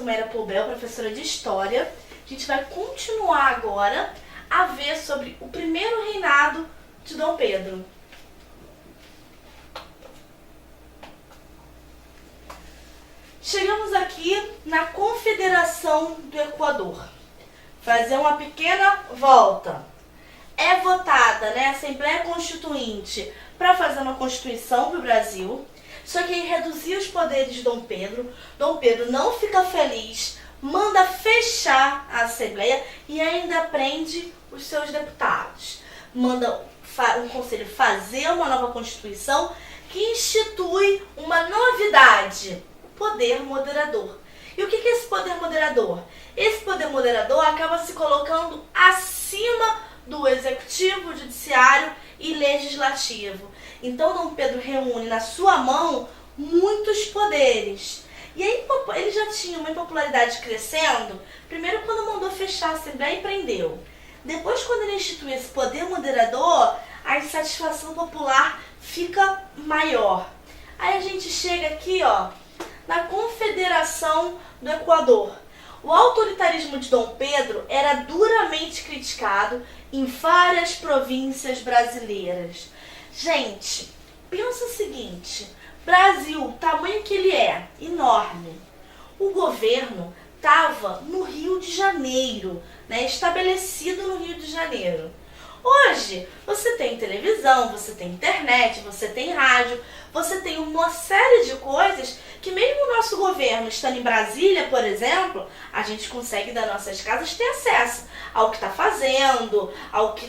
Mayra Poubel, professora de História. A gente vai continuar agora a ver sobre o primeiro reinado de Dom Pedro. Chegamos aqui na Confederação do Equador. Fazer uma pequena volta. É votada, a Assembleia Constituinte para fazer uma Constituição para o Brasil. Só que aí reduzir os poderes de Dom Pedro. Dom Pedro não fica feliz, manda fechar a Assembleia e ainda prende os seus deputados. Manda um conselho fazer uma nova Constituição que institui uma novidade, o poder moderador. E o que é esse poder moderador? Esse poder moderador acaba se colocando acima do executivo, judiciário e legislativo. Então Dom Pedro reúne na sua mão muitos poderes. E aí ele já tinha uma impopularidade crescendo, primeiro quando mandou fechar a Assembleia e prendeu. Depois, quando ele institui esse poder moderador, a insatisfação popular fica maior. Aí a gente chega aqui, na Confederação do Equador. O autoritarismo de Dom Pedro era duramente criticado em várias províncias brasileiras. Gente, pensa o seguinte, Brasil, tamanho que ele é, enorme. O governo estava no Rio de Janeiro, estabelecido no Rio de Janeiro. Hoje, você tem televisão, você tem internet, você tem rádio, você tem uma série de coisas que mesmo o nosso governo estando em Brasília, por exemplo, a gente consegue das nossas casas ter acesso ao que está fazendo, ao que,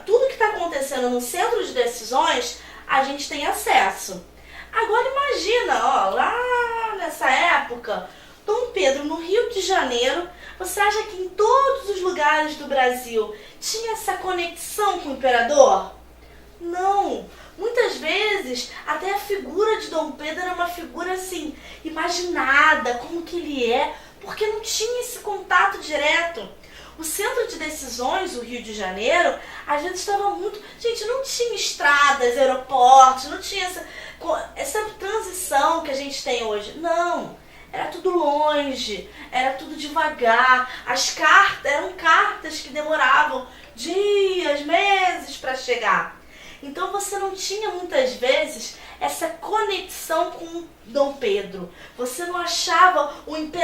tudo que está acontecendo no centro de decisões, a gente tem acesso. Agora imagina, lá nessa época, Dom Pedro no Rio de Janeiro, você acha que em todos os lugares do Brasil tinha essa conexão com o imperador? Não! Muitas vezes, até a figura de Dom Pedro era uma figura assim, imaginada, como que ele é, porque não tinha esse contato direto. O centro de decisões, o Rio de Janeiro, às vezes estava muito... Gente, não tinha estradas, aeroportos, não tinha essa transição que a gente tem hoje. Não! Era tudo longe, era tudo devagar. As cartas eram cartas que demoravam dias, meses para chegar. Então você não tinha muitas vezes essa conexão com Dom Pedro. Você não achava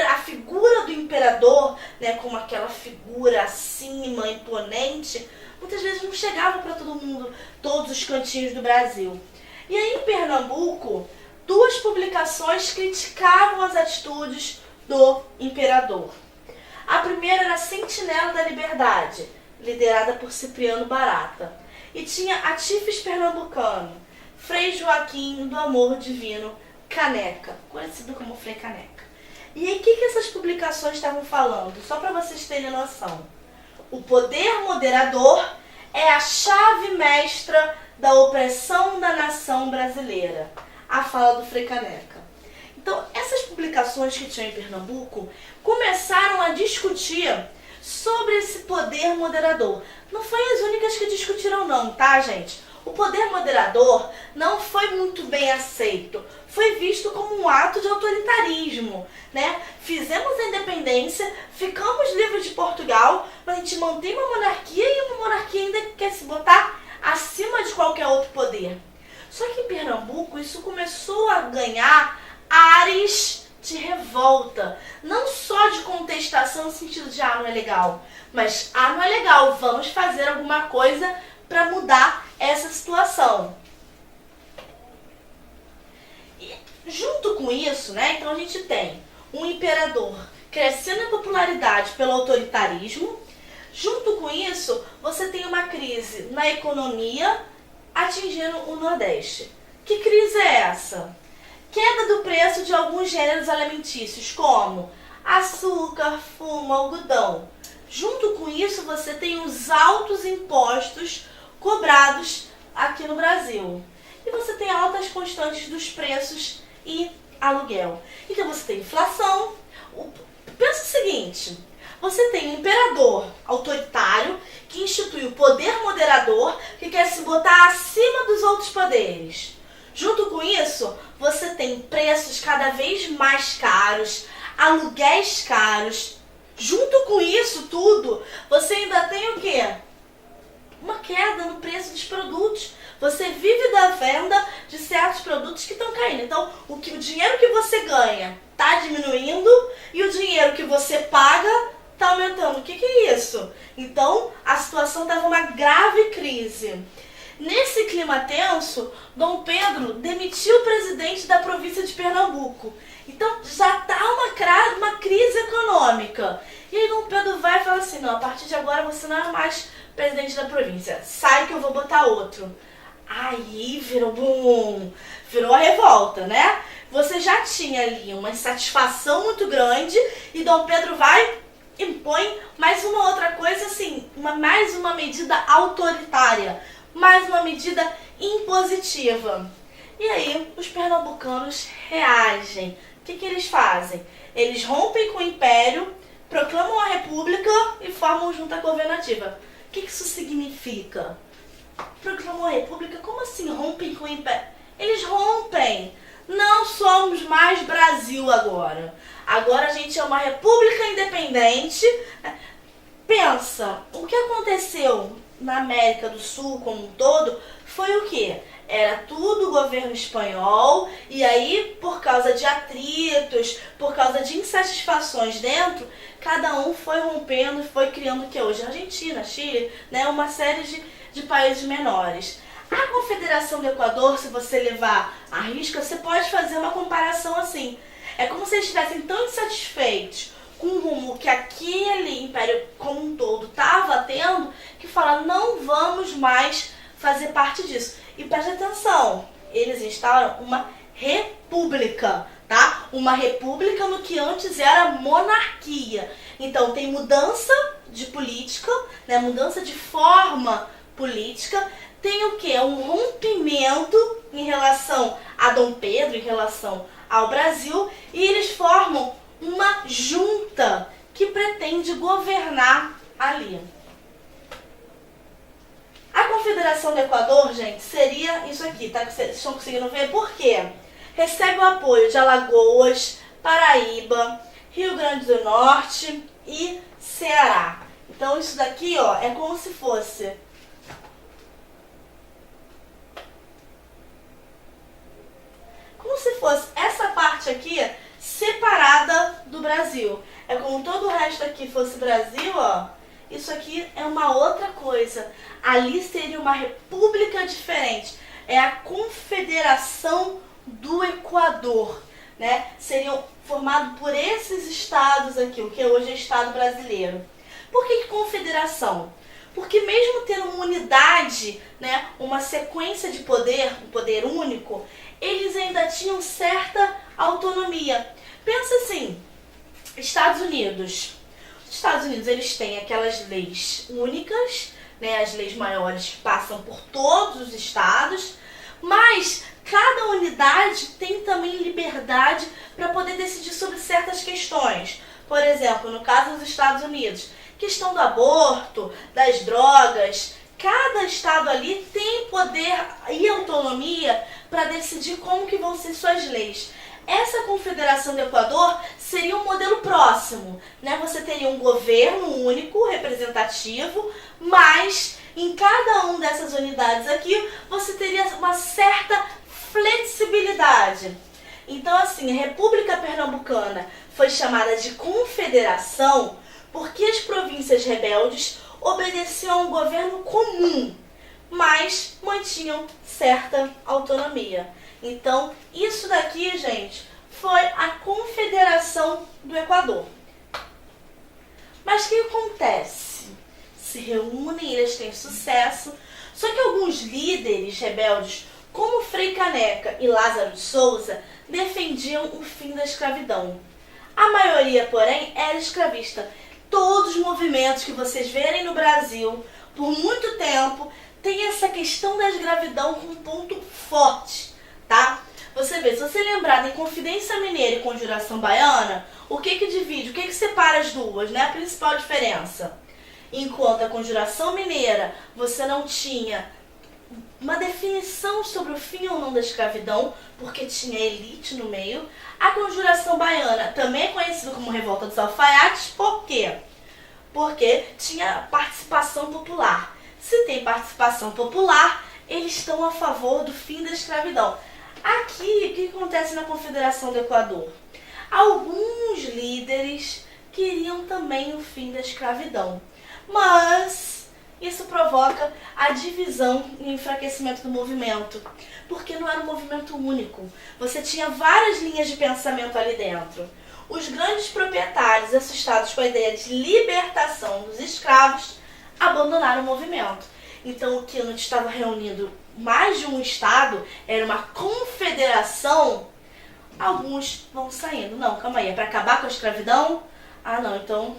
a figura do imperador, como aquela figura acima, imponente. Muitas vezes não chegava para todo mundo, todos os cantinhos do Brasil. E aí em Pernambuco, duas publicações criticavam as atitudes do imperador. A primeira era a Sentinela da Liberdade, liderada por Cipriano Barata. E tinha Atifes Pernambucano, Frei Joaquim do Amor Divino Caneca, conhecido como Frei Caneca. E aí o que essas publicações estavam falando? Só para vocês terem noção. O poder moderador é a chave mestra da opressão da nação brasileira. A fala do Frei Caneca. Então, essas publicações que tinham em Pernambuco começaram a discutir sobre esse poder moderador. Não foi as únicas que discutiram não, tá, gente? O poder moderador não foi muito bem aceito. Foi visto como um ato de autoritarismo, Fizemos a independência, ficamos livres de Portugal, mas a gente mantém uma monarquia e uma monarquia ainda quer se botar acima de qualquer outro poder. Só que em Pernambuco isso começou a ganhar ares de revolta, não só de contestação no sentido de não é legal, mas não é legal, vamos fazer alguma coisa para mudar essa situação. E junto com isso, então a gente tem um imperador crescendo em popularidade pelo autoritarismo. Junto com isso, você tem uma crise na economia atingindo o Nordeste. Que crise é essa? Queda do preço de alguns gêneros alimentícios, como açúcar, fumo, algodão. Junto com isso, você tem os altos impostos cobrados aqui no Brasil. E você tem altas constantes dos preços e aluguel. Então você tem inflação. Pensa o seguinte, você tem um imperador autoritário que institui o poder moderador, que quer se botar acima dos outros poderes. Junto com isso, você tem preços cada vez mais caros, aluguéis caros. Junto com isso tudo, você ainda tem o quê? Uma queda no preço dos produtos. Você vive da venda de certos produtos que estão caindo. Então, o dinheiro que você ganha está diminuindo e o dinheiro que você paga está aumentando. O que é isso? Então, a situação estava uma grave crise. Nesse clima tenso, Dom Pedro demitiu o presidente da província de Pernambuco. Então, já está uma crise econômica. E aí Dom Pedro vai e fala assim, não, a partir de agora você não é mais presidente da província. Sai que eu vou botar outro. Aí virou a revolta, né? Você já tinha ali uma insatisfação muito grande e Dom Pedro vai e impõe mais uma outra coisa, assim, mais uma medida autoritária, mais uma medida impositiva. E aí os pernambucanos reagem. O que eles fazem? Eles rompem com o império, proclamam a república e formam junta governativa. O que isso significa? Proclamou a república? Como assim rompem com o império? Eles rompem. Não somos mais Brasil agora. Agora a gente é uma república independente. Pensa, o que aconteceu na América do Sul como um todo foi o quê? Era tudo governo espanhol e aí, por causa de atritos, por causa de insatisfações dentro, cada um foi rompendo e foi criando o que é hoje? Argentina, Chile, né? Uma série de países menores. A Confederação do Equador, se você levar à risca, você pode fazer uma comparação assim. É como se eles estivessem tão insatisfeitos com o rumo que aquele império como um todo estava tendo, que fala, não vamos mais fazer parte disso. E preste atenção, eles instauram uma república, tá? Uma república no que antes era monarquia. Então tem mudança de política, né? Mudança de forma política. Tem o quê? Um rompimento em relação a Dom Pedro, em relação ao Brasil, e eles formam uma junta que pretende governar ali. A Confederação do Equador, gente, seria isso aqui, tá? Vocês estão conseguindo ver? Por quê? Recebe o apoio de Alagoas, Paraíba, Rio Grande do Norte e Ceará. Então isso daqui, ó, é como se fosse essa parte aqui separada do Brasil. É como todo o resto aqui fosse Brasil, ó. Isso aqui é uma outra coisa. Ali seria uma república diferente. É a Confederação do Equador, né? Seriam formados por esses estados aqui, o que hoje é Estado brasileiro. Por que confederação? Porque mesmo tendo uma unidade, né, uma sequência de poder, um poder único, eles ainda tinham certa autonomia. Pensa assim, Estados Unidos. Os Estados Unidos, eles têm aquelas leis únicas, né, as leis maiores passam por todos os estados, mas cada unidade tem também liberdade para poder decidir sobre certas questões. Por exemplo, no caso dos Estados Unidos, questão do aborto, das drogas, cada estado ali tem poder e autonomia para decidir como que vão ser suas leis. Essa Confederação do Equador seria um modelo próximo, né? Você teria um governo único, representativo, mas em cada uma dessas unidades aqui você teria uma certa flexibilidade. Então, assim, a República Pernambucana foi chamada de Confederação porque as províncias rebeldes obedeciam a um governo comum, mas mantinham certa autonomia. Então, isso daqui, gente, foi a Confederação do Equador. Mas o que acontece? Se reúnem, eles têm sucesso, só que alguns líderes rebeldes, como Frei Caneca e Lázaro de Souza, defendiam o fim da escravidão. A maioria, porém, era escravista. Todos os movimentos que vocês verem no Brasil, por muito tempo, tem essa questão da escravidão como um ponto forte, tá? Você vê, se você lembrar da Inconfidência Mineira e Conjuração Baiana, o que divide, o que separa as duas, né? A principal diferença. Enquanto a Conjuração Mineira, você não tinha uma definição sobre o fim ou não da escravidão, porque tinha elite no meio. A Conjuração Baiana também é conhecida como Revolta dos Alfaiates, por quê? Porque tinha participação popular. Se tem participação popular, eles estão a favor do fim da escravidão. Aqui, o que acontece na Confederação do Equador? Alguns líderes queriam também o fim da escravidão, mas isso provoca a divisão e o enfraquecimento do movimento, porque não era um movimento único. Você tinha várias linhas de pensamento ali dentro. Os grandes proprietários, assustados com a ideia de libertação dos escravos, abandonaram o movimento. Então o Kennedy estava reunindo mais de um estado, era uma confederação. Alguns vão saindo. Não, calma aí, é para acabar com a escravidão? Ah não, então,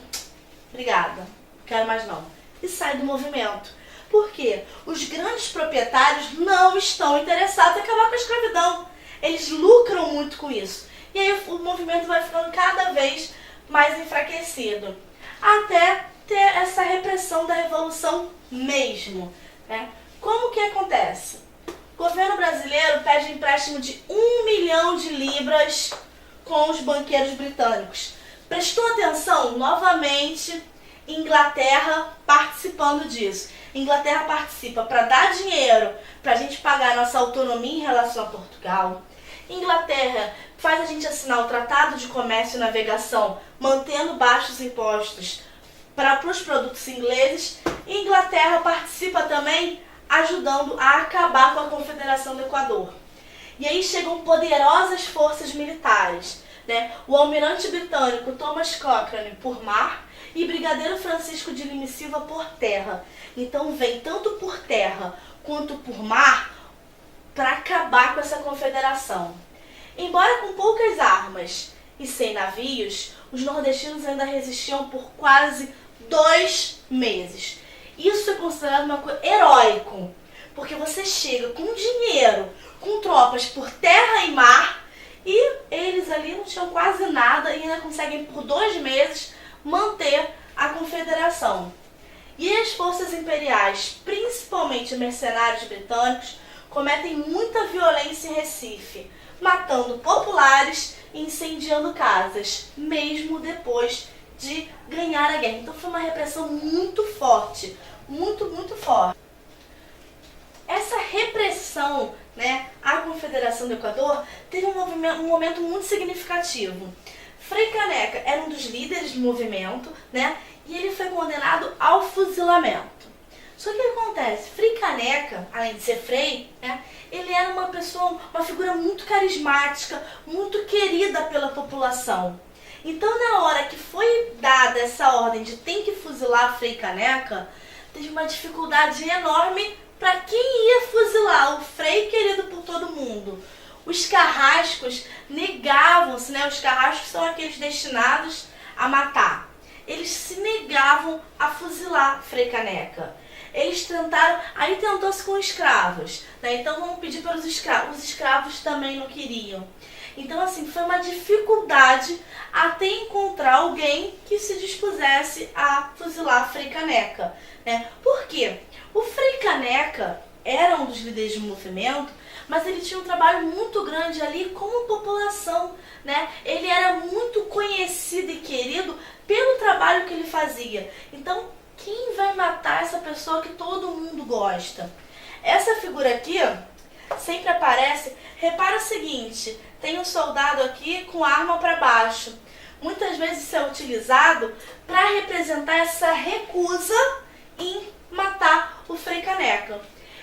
obrigada, não quero mais não. E sai do movimento. Por quê? Os grandes proprietários não estão interessados em acabar com a escravidão. Eles lucram muito com isso. E aí o movimento vai ficando cada vez mais enfraquecido. Até ter essa repressão da Revolução mesmo, né? Como que acontece? O governo brasileiro pede empréstimo de 1 milhão de libras com os banqueiros britânicos. Prestou atenção? Novamente, Inglaterra participando disso. Inglaterra participa para dar dinheiro para a gente pagar a nossa autonomia em relação a Portugal. Inglaterra faz a gente assinar o Tratado de Comércio e Navegação, mantendo baixos impostos para os produtos ingleses. E Inglaterra participa também ajudando a acabar com a Confederação do Equador. E aí chegam poderosas forças militares, né? O almirante britânico Thomas Cochrane por mar e brigadeiro Francisco de Lima e Silva por terra. Então vem tanto por terra quanto por mar para acabar com essa confederação. Embora com poucas armas e sem navios, os nordestinos ainda resistiam por quase 2 meses. Isso é considerado uma coisa heróico, porque você chega com dinheiro, com tropas por terra e mar, e eles ali não tinham quase nada e ainda conseguem por 2 meses manter a confederação. E as forças imperiais, principalmente mercenários britânicos, cometem muita violência em Recife, matando populares e incendiando casas, mesmo depois de ganhar a guerra. Então foi uma repressão muito forte, muito forte. Essa repressão, né, à Confederação do Equador teve um momento muito significativo. Frei Caneca era um dos líderes do movimento, né, e ele foi condenado ao fuzilamento. Só que o que acontece? Frei Caneca, além de ser frei, né, ele era uma pessoa, uma figura muito carismática, muito querida pela população. Então, na hora que foi dada essa ordem de tem que fuzilar Frei Caneca, teve uma dificuldade enorme para quem ia fuzilar o frei querido por todo mundo. Os carrascos negavam-se, né? Os carrascos são aqueles destinados a matar. Eles se negavam a fuzilar Frei Caneca. Eles tentaram, aí tentou-se com escravos, né? Então vamos pedir para os escravos também não queriam. Então assim, foi uma dificuldade até encontrar alguém que se dispusesse a fuzilar Frei Caneca, né? Por quê? O Frei Caneca era um dos líderes do movimento, mas ele tinha um trabalho muito grande ali com a população, né? Ele era muito conhecido e querido pelo trabalho que ele fazia. Então, quem vai matar essa pessoa que todo mundo gosta? Essa figura aqui sempre aparece. Repara o seguinte, tem um soldado aqui com a arma para baixo. Muitas vezes isso é utilizado para representar essa recusa em matar o Frei Caneca.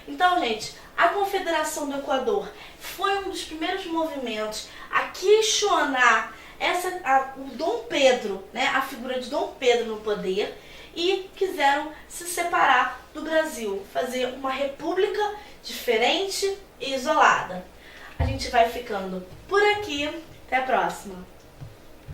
Então, gente, a Confederação do Equador foi um dos primeiros movimentos a questionar o Dom Pedro, né, a figura de Dom Pedro no poder, e quiseram se separar do Brasil, fazer uma república diferente e isolada. A gente vai ficando por aqui. Até a próxima!